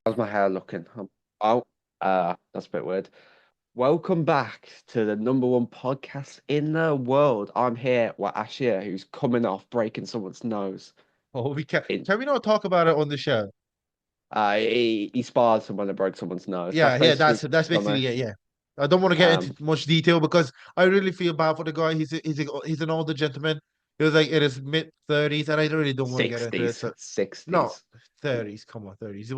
How's my hair looking? Oh, that's a bit weird. Welcome back to the number one podcast in the world. I'm here with Ashia, who's coming off breaking someone's nose. Oh, we can. In Can we not talk about it on the show? he sparred someone that broke someone's nose. That's Yeah, basically that's summary. basically it. Yeah, I don't want to get into Um, much detail because I really feel bad for the guy. He's an older gentleman. He was like in his mid 30s, and I really don't want to get into it. 60s, So no, 60s. 30s. Come on, 30s.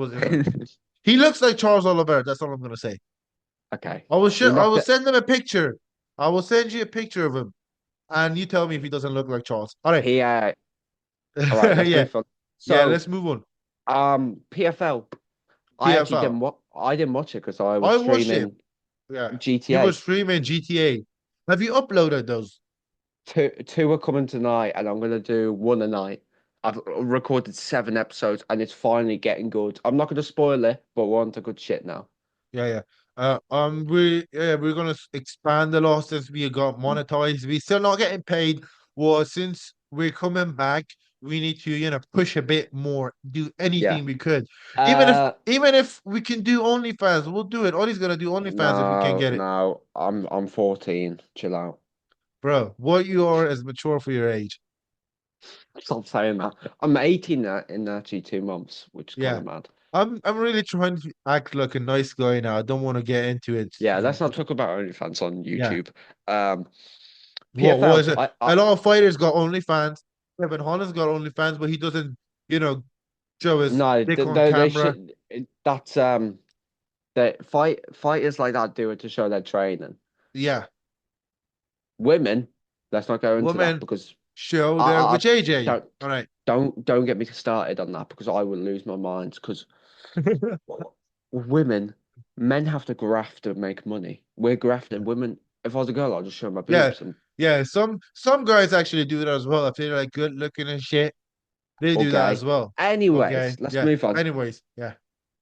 He looks like Charles Oliver. That's all I'm gonna say. Okay, I will he share. I knocked will it. send him a picture. I will send you a picture of him, and you tell me if he doesn't look like Charles. All right. He all right. Let's Yeah, move on. yeah. So, Let's move on. PFL. I actually PFL. didn't watch. I didn't watch it because I was I watched it. streaming Yeah, he GTA. was streaming GTA. Have you uploaded those? Two are coming tonight, and I'm gonna do one a night. I've recorded 7 episodes, and it's finally getting good. I'm not gonna spoil it, but we're on to good shit now. Yeah, yeah. We're gonna expand the loss since we got monetized. We still not getting paid. Well, since we're coming back, we need to push a bit more, do Yeah. anything we could. Even if Uh, even if we can do OnlyFans, we'll do it. Ollie's gonna do OnlyFans if we can no, get it, no. I'm 14. Chill out. bro. What you are is mature for your age. Stop saying that. I'm 18 now in actually 2 months, which is kind Yeah, of mad. I'm really trying to act like a nice guy now. I don't want to get into it. Yeah, let's not talk about OnlyFans on Yeah. YouTube. Um, What PFL. was it? A lot of fighters got OnlyFans. Kevin Holland's got OnlyFans, but he doesn't, you know, show his No, dick on they camera. should. That's the fighters like that do it to show their training. Yeah, Women, let's not go into that women because show their I which AJ. don't All right. don't get me started on that because I will lose my mind because women, men have to graft to make money. We're grafting. Women, if I was a girl, I'd just show my Yeah, boobs and yeah. Some guys actually do that as well. If they're like good looking and shit, they or do that gay. as well. Anyways, Okay. let's Yeah. move on. Anyways, yeah.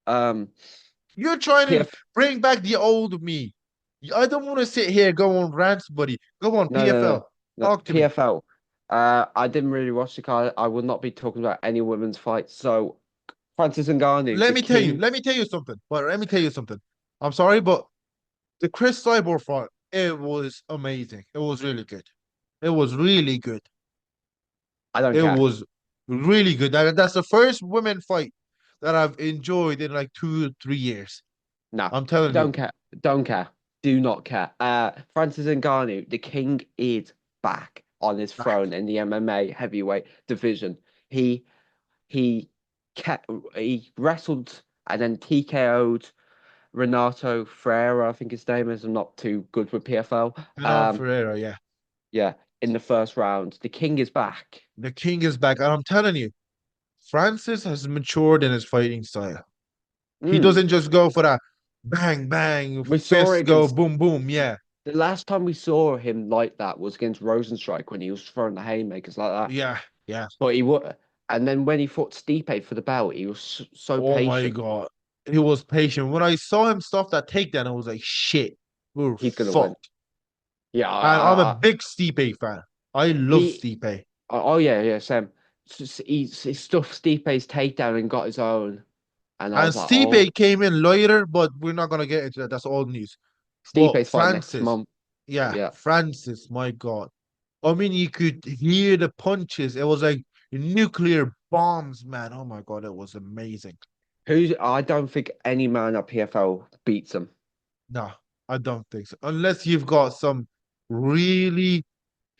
Um, You're trying to PF bring back the old me. I don't want to sit here go on rants, buddy. Go on, no no no PFL. no Talk to me. PFL. I didn't really watch the card. I will not be talking about any women's fights. So Francis Ngannou, the king. Let me tell you something. But let me tell you something. I'm sorry, but the Chris Cyborg fight, it was amazing. It was really good. It was really good. I don't It care. was really good. That's the first women fight that I've enjoyed in like 2 3 years. No, I'm telling you. don't care. Don't care. Do not care. Francis Ngannou, the king, is back on his Back. throne in the MMA heavyweight division. He he he wrestled and then TKO'd Renato Ferreira, I think his name is. I'm not too good with PFL. And on Ferreira, yeah. Yeah, in the first round, the king is back. The king is back. And I'm telling you, Francis has matured in his fighting style. He Mm. doesn't just go for that bang, bang, We saw it fist go, against boom, boom. Yeah. the last time we saw him like that was against Rosenstrike when he was throwing the haymakers like that. Yeah. Yeah. But he would, and then when he fought Stipe for the belt, he was so Oh my patient. God. He was patient. When I saw him stuff that takedown, I was like, shit, we're He's gonna win. fucked. Yeah, And I'm a big Stipe fan. I love he. Stipe. Oh yeah, yeah, Sam. He stuffed Stipe's takedown and got his own, and I And was like, oh, Stipe came in later, but we're not gonna get into that. That's old news. But Stipe's fight next Francis, month. yeah, Yeah. Francis, my God. I mean, you could hear the punches. It was like nuclear bombs, man. Oh my God, it was amazing. Who's? I don't think any man at PFL beats him. No, I don't think so. Unless you've got some really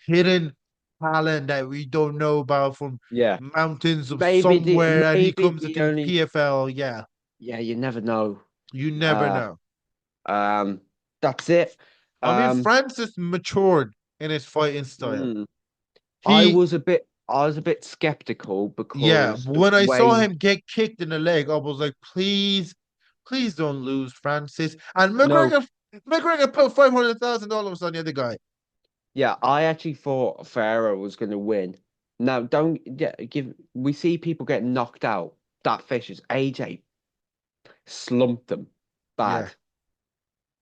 hidden talent that we don't know about from Yeah. mountains of somewhere and he Maybe comes the into only. PFL. Yeah, Yeah, you never know. you never Uh, know. um, that's it. I mean, Um, Francis matured in his fighting style. hmm. He, I was a bit skeptical yeah, because the when I saw way. him get kicked in the leg, I was like, please, please don't lose, Francis. And No, McGregor put $500,000 on the other guy. yeah, I actually thought Ferrero was going to win. Now, don't yeah, give. We see people getting knocked out. That fish is AJ slumped them Yeah, bad.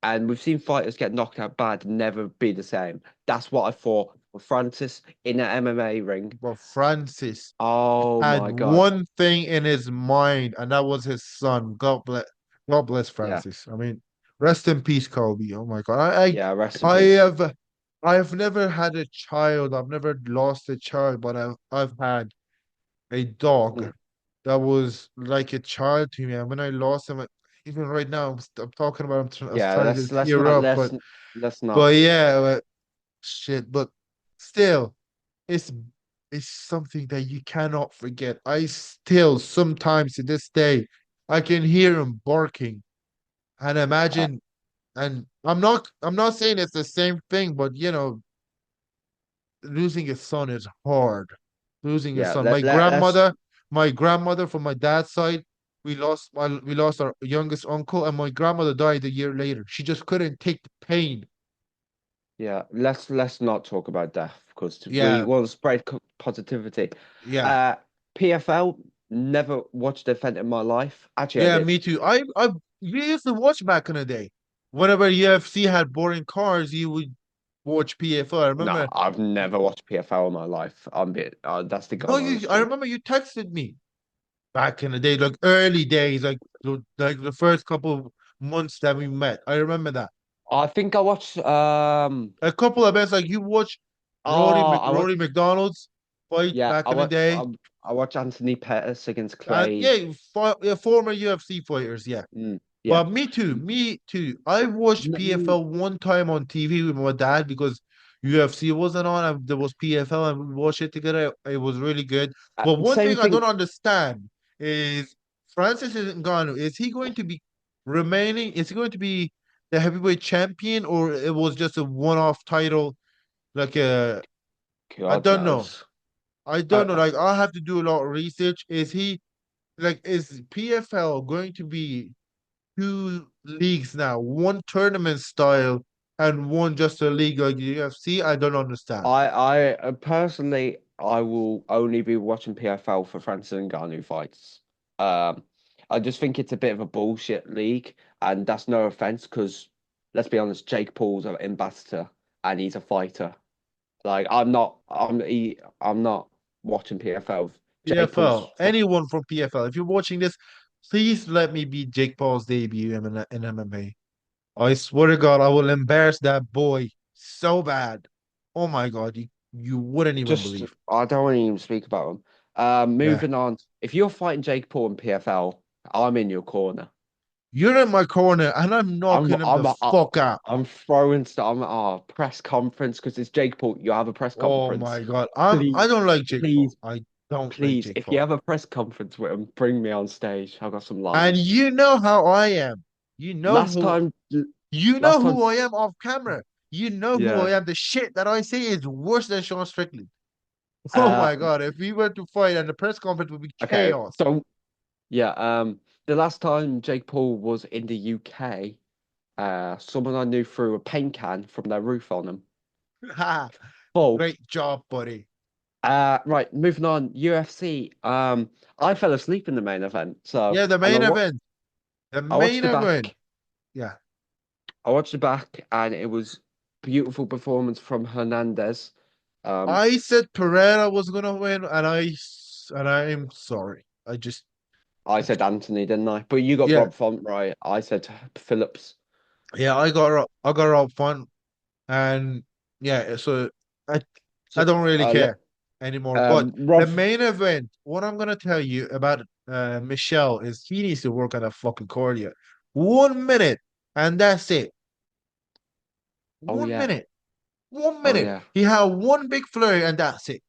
And we've seen fighters get knocked out bad and never be the same. That's what I thought Francis in an MMA ring. But Francis Oh had my God. one thing in his mind, and that was his son. God bless Yeah. Francis. I mean, rest in peace, Kobe. Oh my God. Yeah. Rest in I peace. have I have never had a child. I've never lost a child, but I've had a dog Mm. that was like a child to me. And when I lost him, even right now, I'm talking about him. I was Yeah. starting to Let's tear not up, let's not. but yeah, shit. But still, it's it's something that you cannot forget. I still sometimes to this day, I can hear him barking and Uh, imagine. And I'm not saying it's the same thing, but losing a son is hard. Losing a yeah. son. Let's. My grandmother from my dad's side, we lost our youngest uncle, and my grandmother died a year later. She just couldn't take the pain. Yeah. Let's not talk about death because we Yeah, want to spread positivity. yeah, Uh, PFL. Never watched an event in my life. Actually, I yeah. did. Me too. I you used to watch back in the day. Whenever UFC had boring cars, you would watch PFL. I No, remember. I've never watched PFL in my life. That's the No, gone you. I honesty. remember you texted me back in the day, like early days, like the first couple of months that we met. I remember that. I think I watched A couple of events like you watch I watched Rory McDonald's fight yeah, back in the day, I watched Anthony Pettis against and Clay. yeah, yeah, former UFC fighters, yeah. Yeah. But me too, me too. I watched Mm, PFL one time on TV with my dad because UFC wasn't on, and there was PFL, and we watched it together. It was really good. But one Same thing I thing. don't understand is Francis Ngannou. Is he going to be remaining? Is he going to be the heavyweight champion, or it was just a one-off title? Like I God don't know. knows. I don't know. Uh, Like I'll have to do a lot of research. Is PFL going to be two leagues now, one tournament style and one just a league like the UFC? I don't understand. Personally, I will only be watching PFL for Francis Ngannou fights. Um, I just think it's a bit of a bullshit league, and that's no offense because let's be honest, Jake Paul's an ambassador and he's a fighter. Like I'm not watching PFL. Jake PFL, Paul's anyone from PFL, if you're watching this, please let me be Jake Paul's debut in MMA. I swear to God, I will embarrass that boy so bad. Oh my God, you wouldn't even just believe. I don't want to even speak about him. Yeah. Moving on. If you're fighting Jake Paul in PFL, I'm in your corner. You're in my corner and I'm I'm knocking him the I'm fuck out. I'm throwing stuff. I'm press conference because it's Jake Paul. You have a press Oh conference. my God. I Please, don't like Jake Paul. please, I don't like please. Jake If you Paul. have a press conference with him, bring me on stage. I've got some And lines. you know how I am. You know Last who time, you know last time, who I am off camera. You know who I yeah. am. The shit that I say is worse than Sean Strickland. Oh Uh, my God. If we were to fight and the press conference would be okay. chaos. So yeah. The last time Jake Paul was in the UK, someone I knew threw a paint can from their roof on him. Full. Great job, buddy. Right, moving on. UFC. I fell asleep in the main event, so Yeah, the and main event. The I watched main the event. back. Yeah. I watched the back, and it was beautiful performance from Hernandez. Um, I said Pereira was gonna win, and I am sorry. I said Anthony, didn't I? But you got Yeah, Rob Font right. I said Phillips. yeah, I got out fun, and yeah, so I So, I don't really let care anymore. But the Rob. main event, what I'm gonna tell you about Michelle is he needs to work on that fucking cardio. 1 minute, and that's it. Oh One yeah, minute, one oh minute. yeah, He had one big flurry, and that's it.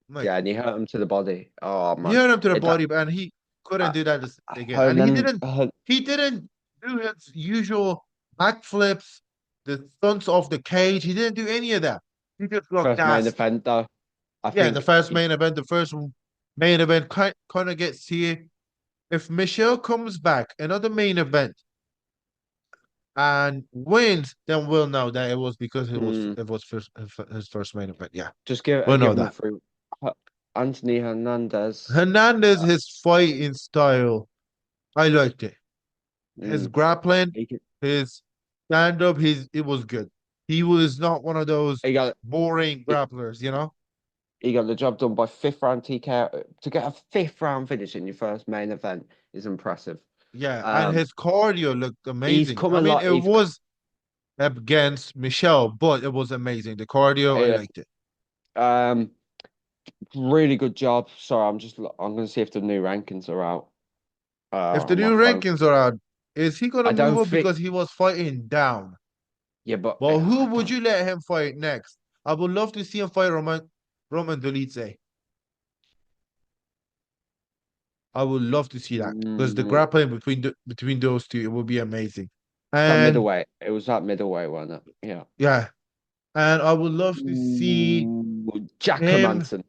Like yeah, and he hurt him to the body. Oh he man, hurt him to the it that body, and he couldn't uh, do that again. And Hernan, he didn't do his usual backflips, the stunts off the cage. He didn't do any of that. He just got first main gassed. event though. I Yeah, the think first main event, the first main event kind of gets here. If Michelle comes back, another main event, and wins, then we'll know that it was because mm, it was his first main event. Yeah, just we'll give know him a that. free. Anthony Hernandez. Hernandez, Uh, his fighting style, I liked it. His mm, grappling, he can, his stand up, it was good. He was not one of those He got boring he, grapplers, you know? he got the job done by fifth round TKO. To get a fifth round finish in your first main event is impressive. Yeah, and Um, his cardio looked he's amazing. come I a mean, lot. it was against Michelle, but it was amazing. The cardio, I Uh, liked it. um, really good job. Sorry, I'm gonna see if the new rankings are out If the on my new phone. rankings are out, is he gonna I move don't up think. because he was fighting down? Yeah, but Well, who I would don't. you let him fight next? I would love to see him fight Roman Dolidze. I would love to see that because the Mm, grappling between those two, it would be amazing. that And middleweight. It was that middleweight, wasn't it? Yeah. yeah, and I would love to see Jack him, Hermanson.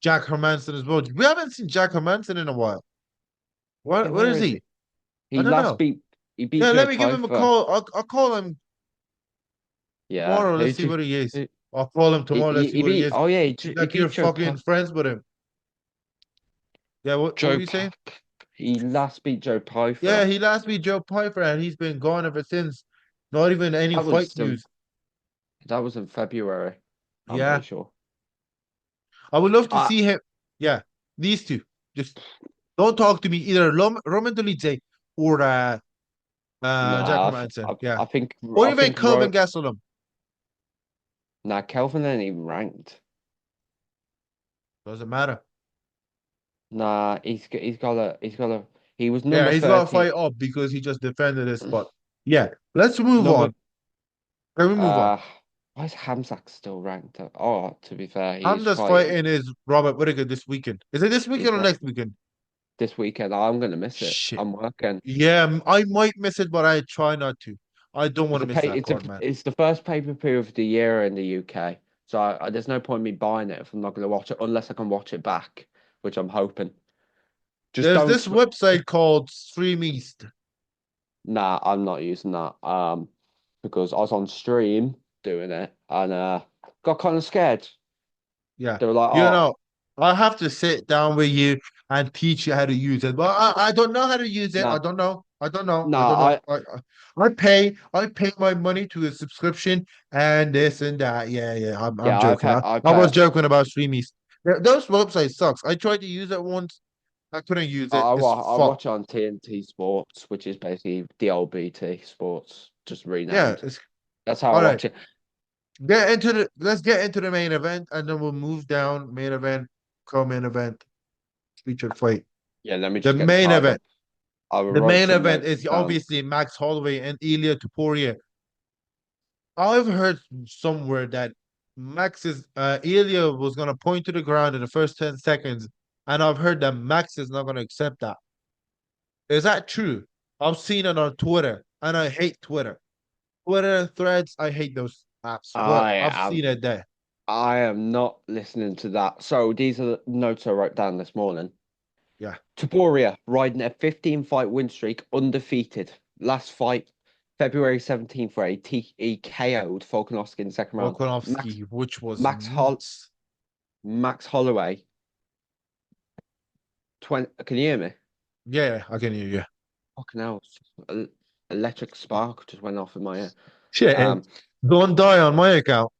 Jack Hermanson as well. We haven't seen Jack Hermanson in a while. Yeah, What where is is he? he? I He don't last know. beat. He beat Yeah, Joe let me give him a Pyfer. call. I'll call him Yeah. tomorrow. Who Let's see did? what he is. Who, I'll call him tomorrow. Let's see he what he beat. is. Oh yeah, He's he like you're beat Joe fucking friends with him. Yeah, what were Joe. you saying? He last beat Joe Yeah, Pyfer. he last beat Joe Piper and he's been gone ever since. Not even any That fight was the. news. That was in February. I'm pretty Yeah, sure. I would love to Ah, see him. Yeah, these two. Just don't talk to me either Roman Dolidze or Jack nah. Hermanson. Yeah, or I even think Kelvin Gastelum. Nah, Kelvin ain't even ranked. Doesn't matter. Nah, he's got a he was Yeah, number he's got to 30. fight up because he just defended his spot. Yeah, let's move Number on. Can we move on? uh why is Hamzat still ranked? Oh, to be fair, he's Hamza's fighting. fighting is Robert Whittaker this weekend. Is it this He's weekend or right next weekend? this weekend. I'm gonna miss it. Shit. I'm working. Yeah, I might miss it, but I try not to. I don't want to miss that card, man. It's the first pay-per-view of the year in the UK. So there's no point in me buying it if I'm not gonna watch it unless I can watch it back, which I'm hoping. Just There's don't this website called Stream East. Nah, I'm not using that. Because I was on stream doing it and got kind of scared. Yeah. They were like, You "Oh, know, I have to sit down with you and teach you how to use it. But I don't know how to use it. I nah, don't know. I don't know. I nah, don't know. I pay my money to a subscription and this and that. Yeah, yeah. I'm yeah, joking. I I was pay, joking about Stream East. Those websites sucks. I tried to use it once. I couldn't use it. It's I fucked. watch on TNT Sports, which is basically the old BT Sports, just Yeah, renamed. it's That's how I all right. watch it. Let's get into the main event and then we'll move down main event, co-main event, featured fight. Yeah, let me The just get the main card event. up. I will The write main some event notes is down. obviously Max Holloway and Ilya Topuria. I've heard somewhere that Ilya was gonna point to the ground in the first 10 seconds, and I've heard that Max is not gonna accept that. Is that true? I've seen it on Twitter, and I hate Twitter. Twitter threads, I hate those apps, but I I've am seen it there. I am not listening to that. So these are the notes I wrote down this morning. Yeah. Taporia riding a 15 fight win streak, undefeated. Last fight, February 17th, where he KO'd Volkanovski in the second round. Volkanovski, which was Max Hol nuts. Max Holloway, 20. Can you hear me? Yeah, I can hear you. Fucking hell, electric spark just went off in my ear. Shit. Um, Don't die on my account.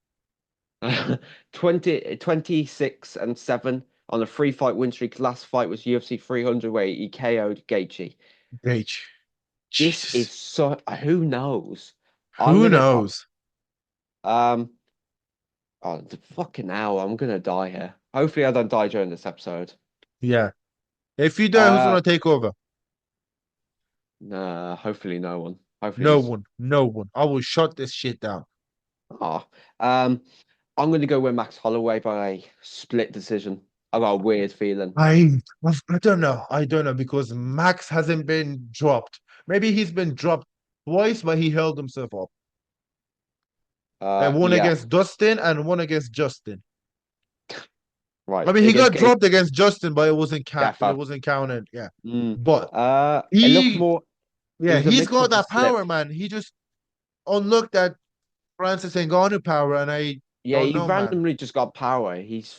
26 and 7 on a three fight win streak. Last fight was UFC 300, where he KO'd Gaethje. H. This is Jesus. so. Who knows? I'm Who gonna. knows? Um. Oh, the fucking hell! I'm gonna die here. Hopefully, I don't die during this episode. Yeah. If you die, who's Uh, gonna take over? nah. Hopefully, no one. Hopefully, No this. one. No one. I will shut this shit down. Ah. I'm gonna go with Max Holloway by split decision. I got a weird feeling. I don't know. I don't know because Max hasn't been dropped. Maybe he's been dropped twice, but he held himself up. And one Yeah. against Dustin and one against Justin. Right. I mean, he Against got dropped against Justin, but it Gaffer. wasn't counted. Yeah. Mm. But It looked he more. It yeah, was a he's mix got of the that slip. power, man. He just unlocked that Francis Ngannou power, and I Yeah, don't he know, man. randomly just got power. He's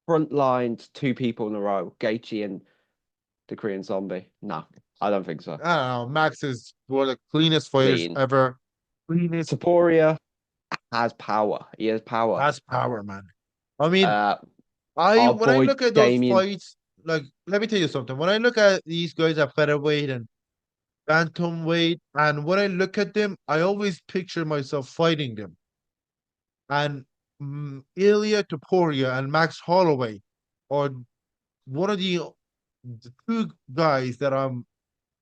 front-lined two people in a row, Gaethje and the Korean Zombie. No, I don't think so. I don't know. Max is one of the cleanest fighters Clean. ever. Greenish Taporia has power. He has power. has power, man. I mean, Uh, I our when I boy look at those Damien fights, like let me tell you something. When I look at these guys at featherweight and bantamweight, and when I look at them, I always picture myself fighting them. And Ilya Topuria and Max Holloway are one of the two guys that I'm,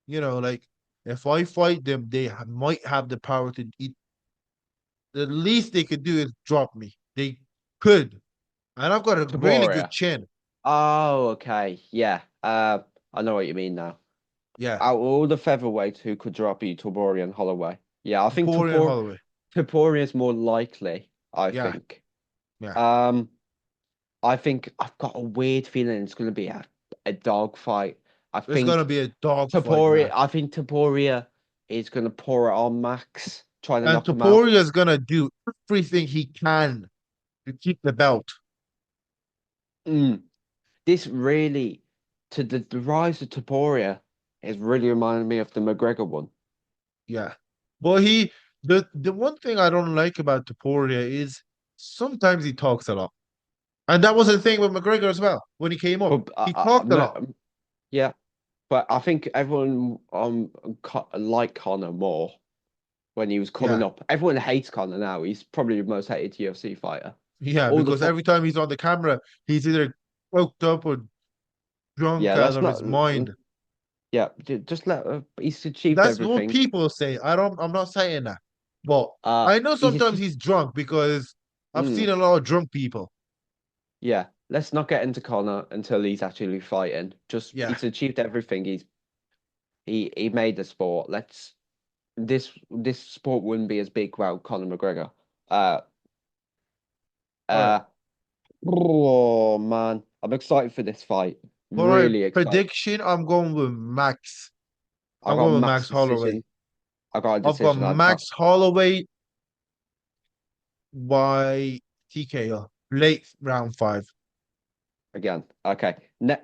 like if I fight them, might have the power to eat. The least they could do is drop me. They could, and I've got a really good Taporia. chin. Oh, okay. Yeah. I know what you mean now. Yeah, Out of all the featherweights who could drop you, Taporia and Holloway. Yeah, I think Topuria and Holloway. Taporia is more likely, I Yeah, think. yeah. Um, I think I've got a weird feeling it's going to be a dog fight. It's gonna be a dog fight, Taporia, man. I think Taporia is going to pour it on Max, trying to And knock him out. Topuria is gonna do everything he can to keep the belt. Mm. This really, to the rise of Taporia, has really reminded me of the McGregor one. Yeah. But the one thing I don't like about Topuria is sometimes he talks a lot. And that was the thing with McGregor as well. When he came up, But he talked a lot. yeah, but I think everyone liked Connor more when he was coming Yeah. up. Everyone hates Connor now. He's probably the most hated UFC fighter. Yeah, All the because fu- every time he's on the camera, he's either choked up or drunk yeah, out let's of not. his mind. Yeah, just let. He's achieved That's what everything. people say. I'm not saying that. But I know He's sometimes achieved. he's drunk because I've Mm, seen a lot of drunk people. yeah, let's not get into Connor until he's actually fighting. Just Yeah. he's achieved everything. He made the sport. This sport wouldn't be as big without Conor McGregor. Uh, All right. uh. Oh man, I'm excited for this fight. For my Really excited. prediction, I'm going with Max. I I'm got going with Max Max Holloway. decision. I got a I've got decision. I can't Max Holloway by TKO, late round five. again. Okay.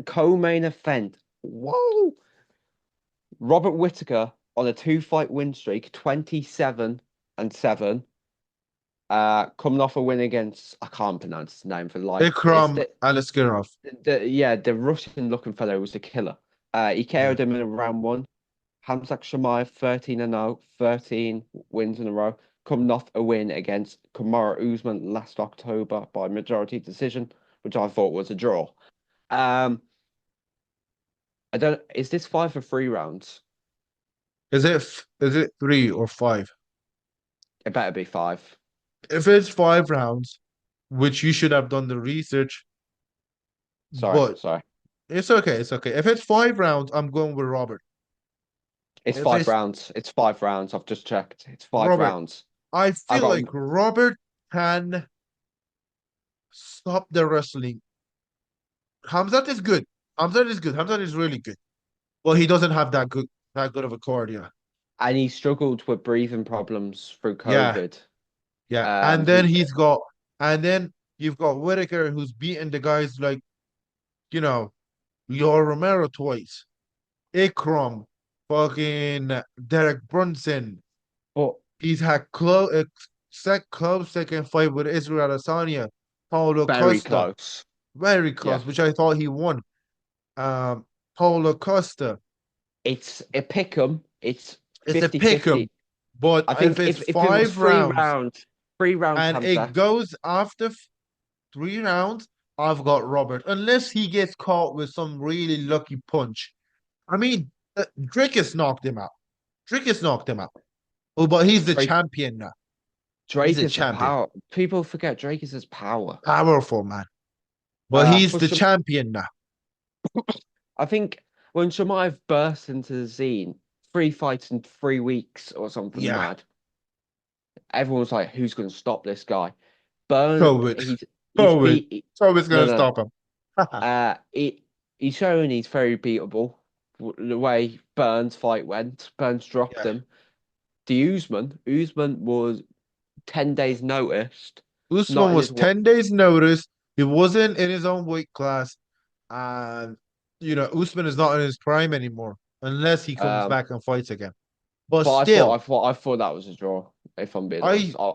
Co-main event. Whoa! Robert Whittaker on a two-fight win streak, 27-7. Coming off a win against I can't pronounce his name for life. It's Ikram Aliskerov. the Russian looking fellow was a killer. He Yeah. KO'd him in round one. Hamzat Chimaev 13-0, 13 wins in a row. Coming off a win against Kamaru Usman last October by majority decision, which I thought was a draw. Um, I don't. Is this five or three rounds? Is it three or five? It better be five. If it's 5 rounds, which you should have done the research, Sorry, but sorry. it's okay. It's okay. If it's 5 rounds, I'm going with Robert. It's If five it's rounds. It's 5 rounds. I've just checked. It's five Robert, rounds. I I feel got like Robert can stop the wrestling. Hamzat is good. Hamzat is good. Hamzat is really good. Well, he doesn't have that good of a cardio. and he struggled with breathing problems through Yeah, COVID. yeah. Um, And then he you've got Whitaker who's beaten the guys like, you know, Leo Romero twice, Ikram, fucking Derek Brunson. but He's had close second fight with Israel Adesanya, Paulo very Costa, close. very Yeah. close, which I thought he won. Um, Paulo Costa. It's a pick 'em. It's It's a pick 'em, 50-50. but I if think it's if it was five rounds three rounds, and it Hamzat, goes after 3 rounds, I've got Robert. Unless he gets caught with some really lucky punch. I mean, Drake has knocked him out. Drake has knocked him out. Oh, but he's the Drake champion now. He's Drake a is a champion. power. People forget Drake is his power. Powerful, man. But he's For the some, champion now. I think when Shamaev burst into the scene, 3 fights in 3 weeks or something Yeah. mad, everyone's like, "Who's going to stop this guy?" Burn. COVID. He's COVID. beat. COVID's No, gonna no. stop him. He he's showing he's very beatable. The way Burns' fight went, Burns dropped Yeah. him. The Usman was 10 days noticed, not Usman in was his weight. 10 days notice. He wasn't in his own weight class. And Usman is not in his prime anymore unless he comes Um, back and fights again. But But I thought, still, I thought that was a draw. If I'm being honest, I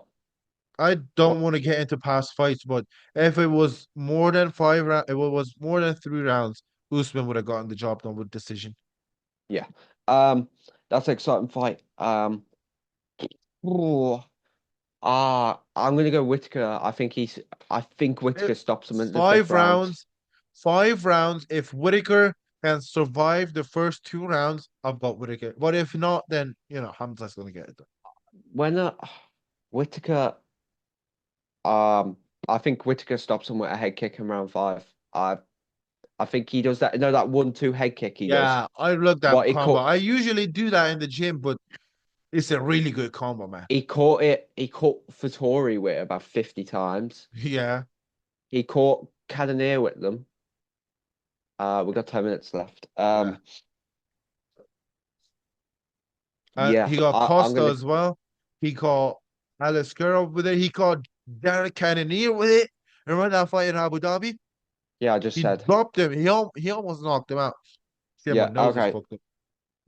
I don't what? want to get into past fights, but if it was more than 5 rounds, if it was more than 3 rounds, Usman would have gotten the job done with decision. Yeah. Um, that's an exciting fight. Ooh, I'm gonna go Whitaker. I think Eh, Whitaker stops him in the fifth Five round. rounds, 5 rounds. If Whitaker can survive the first 2 rounds, I've got Whitaker. But if not, then Hamza's gonna get it done. When Whitaker, I think Whitaker stops him with a head kick in round five. I think he does that. No, that 1-2 head kick he does. Yeah, I love that What he combo. caught, I usually do that in the gym, but it's a really good combo, man. he caught it. He caught Vettori with it about 50 times. Yeah, He caught Cannonier with them. We've got 10 minutes left. yeah. Yeah, He got I'm Costa gonna. as well. He caught Aliskerov with it. He caught Derek Cannonier with it. Remember that fight in Abu Dhabi? Yeah, I just He said. dropped him. He almost knocked him out. Yeah, my Yeah, nose is okay. fucked up.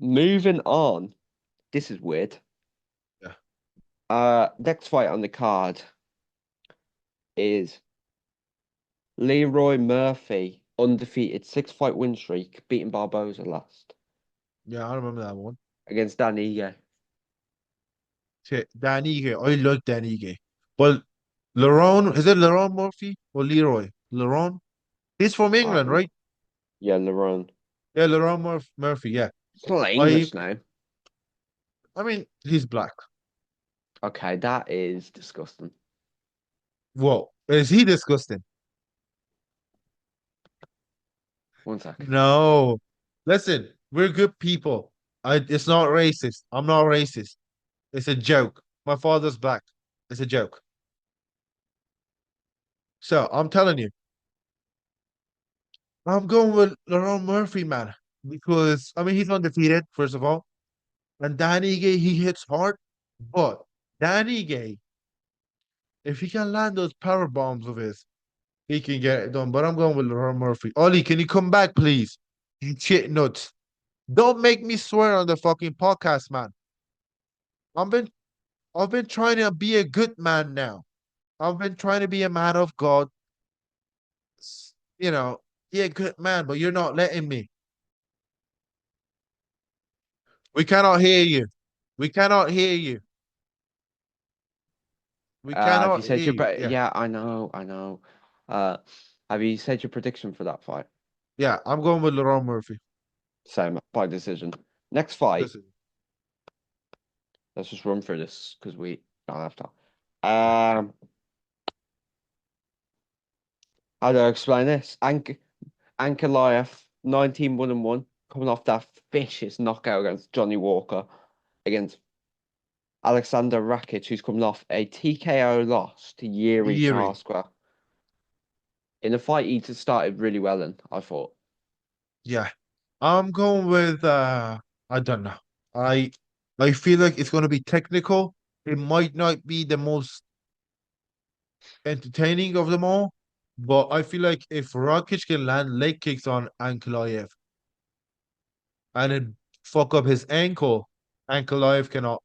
Moving on. This is weird. Yeah, Next fight on the card is Leroy Murphy, undefeated 6 fight win streak, beating Barboza last yeah, I remember that one. against Dan Ige. Shit, Dan Ige. I like Dan Ige. Well, Laron, is it Laron Murphy or Leroy? Laron? He's from I England, don't know. right? Yeah, Leron. Yeah, Laron Murphy. Yeah. It's not an I English name. I mean, he's black. Okay, that is disgusting. Whoa, is he disgusting? One sec. No. Listen, we're good people. It's not racist. I'm not racist. It's a joke. My father's black. It's a joke. So I'm telling you, I'm going with Laurent Murphy, man, because I mean he's undefeated, first of all, and Danny Gay he hits hard, but Danny Gay, if he can land those power bombs of his, he can get it done. But I'm going with Laurent Murphy. Ollie, can you come back, please? You shit nuts. Don't make me swear on the fucking podcast, man. I've been I've been trying to be a good man now. I've been trying to be a man of God, you know, be a good man, but you're not letting me. We cannot hear you. We cannot hear you. We Have cannot you hear said your you. Yeah. yeah, I know, I know. Uh, have you said your prediction for that fight? Yeah. I'm going with Laurent Murphy. Same by decision. Next fight, Listen. let's just run through this because we don't have time. Yeah. How do I explain this? Ankalaev, 19-1-1, coming off that vicious knockout against Johnny Walker, against Alexander Rakic, who's coming off a TKO loss to Yuri Yuri. Prohaska. In a fight he just started really well in, I thought. Yeah. I'm going with I don't know. I I feel like it's gonna be technical. It might not be the most entertaining of them all, but I feel like if Rakic can land leg kicks on Ankalaev and then fuck up his ankle, Ankalaev cannot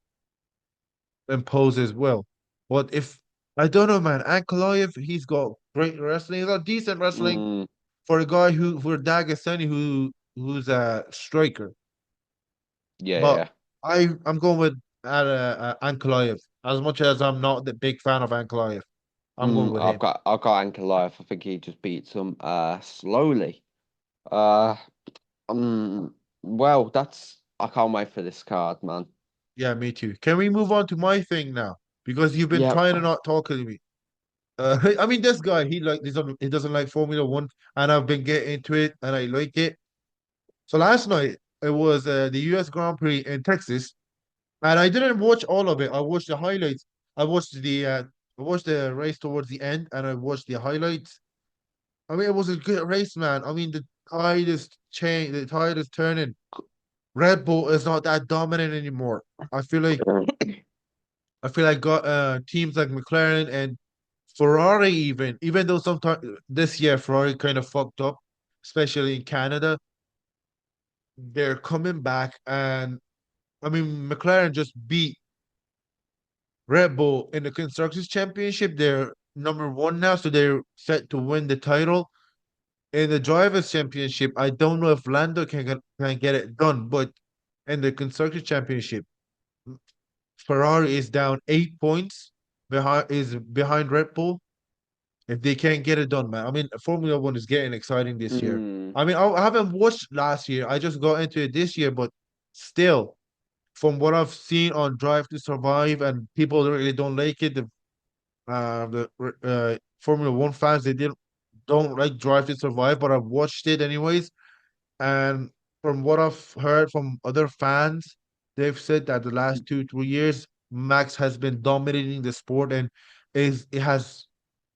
impose his will. But if I don't know, man, Ankalaev, he's got great wrestling. He's got decent wrestling Mm, for a guy who for Dagestani who's a striker. yeah, But yeah. I'm going with Ankalaev. As much as I'm not the big fan of Ankalaev, I'm going with him. I've got Ankalaev. I think he just beats him slowly. Uh well, that's I can't wait for this card, man. Yeah, me too. Can we move on to my thing now? Because you've been Yep. trying to not talk to me. I mean, this guy, he doesn't like Formula One, and I've been getting into it, and I like it. So last night it was the U.S. Grand Prix in Texas, and I didn't watch all of it. I watched the highlights. I watched the race towards the end, and I watched the highlights. I mean, it was a good race, man. I mean, the tide is turning. Red Bull is not that dominant anymore. I feel like got teams like McLaren and Ferrari even though sometimes this year Ferrari kind of fucked up, especially in Canada, they're coming back and I mean, McLaren just beat Red Bull in the Constructors Championship. They're number one now, so they're set to win the title. In the Drivers' Championship, I don't know if Lando can get it done, but in the Constructors Championship, Ferrari is down 8 points behind Red Bull. If they can't get it done, man. I mean, Formula One is getting exciting this year. Mm, I mean, I haven't watched last year. I just got into it this year, but still, from what I've seen on Drive to Survive, and people really don't like it. The Formula One fans they didn't don't like Drive to Survive, but I've watched it anyways. And from what I've heard from other fans, they've said that the last 2, 3 years, Max has been dominating the sport and is it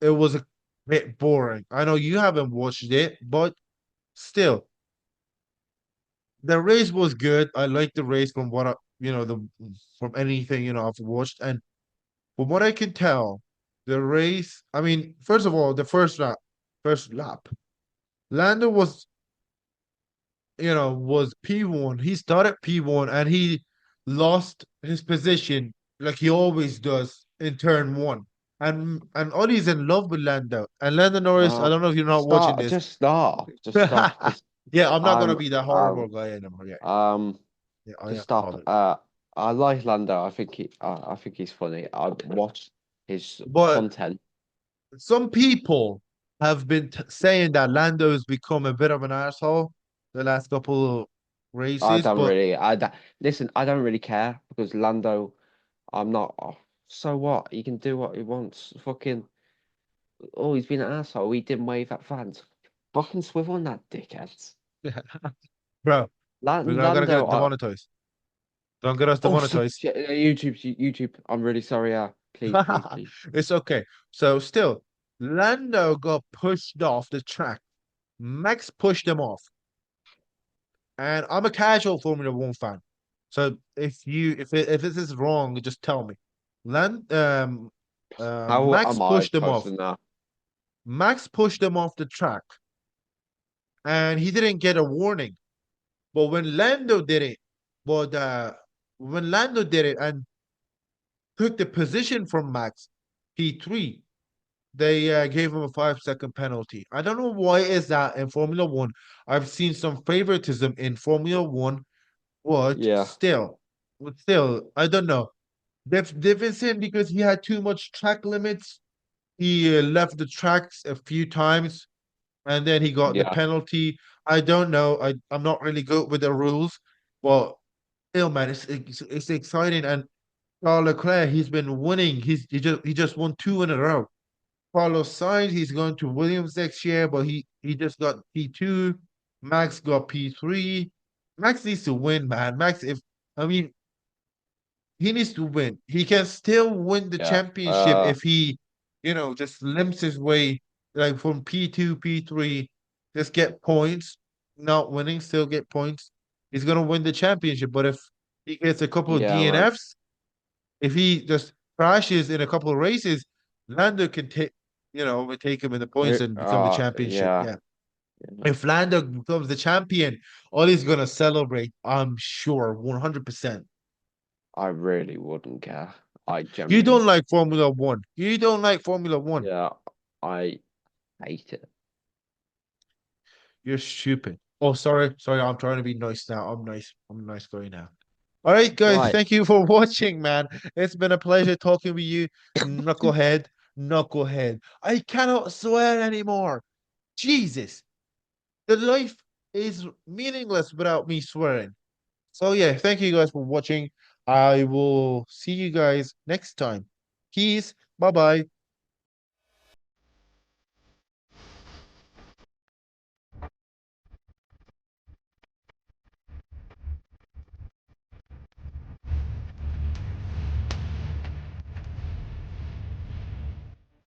was a bit boring. I know you haven't watched it, but still, the race was good. I liked the race from what the from anything I've watched, and from what I can tell, the race. I mean, first of all, the first lap, Lando was P1. He started P1 and he lost his position like he always does in turn one. And Ollie's in love with Lando. And Lando Norris, I no, don't know if you're not watching stop. this. Just stop. It's Yeah, I'm not gonna I'm be that horrible guy anymore. Yeah, um yeah, I just stop. apologize. I like Lando. I think he's funny. I watch his But content. some people have been saying that Lando has become a bit of an asshole the last couple of I races, don't but really. Listen. I don't really care because Lando. I'm not. Oh, so what? He can do what he wants. Fucking. Oh, he's been an asshole. He didn't wave at fans. Fucking swivel on that dickhead. bro, we're not gonna Lando. get demonetized. Don't get us Oh shit, demonetized. shit. YouTube. I'm really sorry. Please. It's okay. So still, Lando got pushed off the track. Max pushed him off. And I'm a casual Formula One fan. So if this is wrong, just tell me. Land How Max am I pushed him close off. enough? Max pushed him off the track and he didn't get a warning. But but when Lando did it and took the position from Max, P3, they gave him a 5 second penalty. I don't know why is that in Formula One. I've seen some favoritism in Formula One, but Yeah, still, I don't know. They've been saying because he had too much track limits, he left the tracks a few times, and then he got the yeah, penalty. I don't know. I'm not really good with the rules, but still, man, it's exciting. And Charles Leclerc, he's been winning. He just won two in a row. Carlos Sainz, he's going to Williams next year, but he just got P2. Max got P3. Max needs to win, man. Max, if I mean, he needs to win. He can still win the yeah. championship if he, just limps his way like from P2, P3, just get points, not winning, still get points. He's gonna win the championship. But if he gets a couple of Yeah, man. DNFs, if he just crashes in a couple of races, Lando can take him in the points and become the championship. Yeah. Yeah. If Lando becomes the champion, all he's gonna celebrate, I'm sure, 100%. I really wouldn't care. I You genuinely, don't like Formula One. You don't like Formula One. yeah, I hate it. You're stupid. Oh, sorry. I'm trying to be nice now. I'm nice. I'm a nice guy now. All right, guys. Right. Thank you for watching, man. It's been a pleasure talking with you, knucklehead. Knucklehead. I cannot swear anymore. Jesus, the life is meaningless without me swearing. So yeah, thank you guys for watching. I will see you guys next time. Peace. Bye bye.